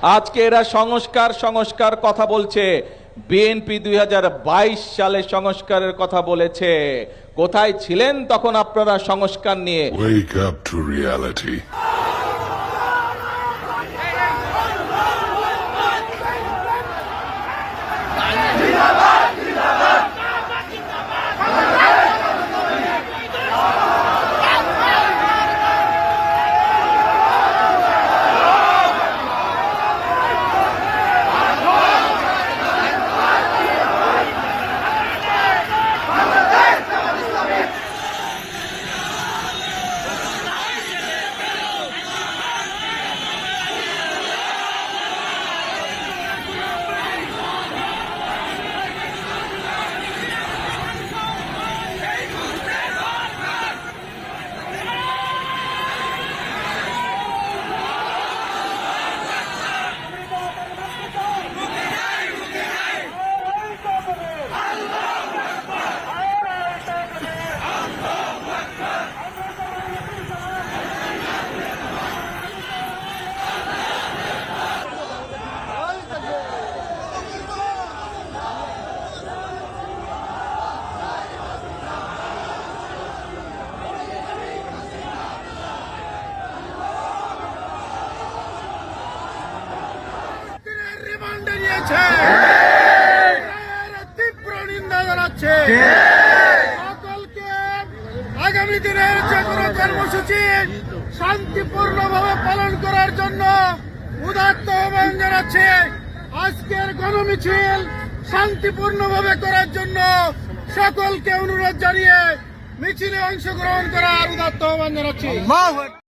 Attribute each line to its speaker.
Speaker 1: আজকে এরা সংস্কার সংস্কার কথা বলছে। বিএনপি 2022 সালে সংস্কারের কথা বলেছে। কোথায় ছিলেন তখন আপনারা সংস্কার নিয়ে?
Speaker 2: Wake up to reality.
Speaker 3: তীব্র নিন্দা জানাচ্ছে। সকলকে আগামী দিনের যে কোনো কর্মসূচি শান্তিপূর্ণভাবে পালন করার জন্য উদাত্ত আহ্বান জানাচ্ছে। আজকের গণমিছিল শান্তিপূর্ণভাবে করার জন্য সকলকে অনুরোধ জানিয়ে মিছিলে অংশগ্রহণ করার উদাত্ত আহ্বান জানাচ্ছি।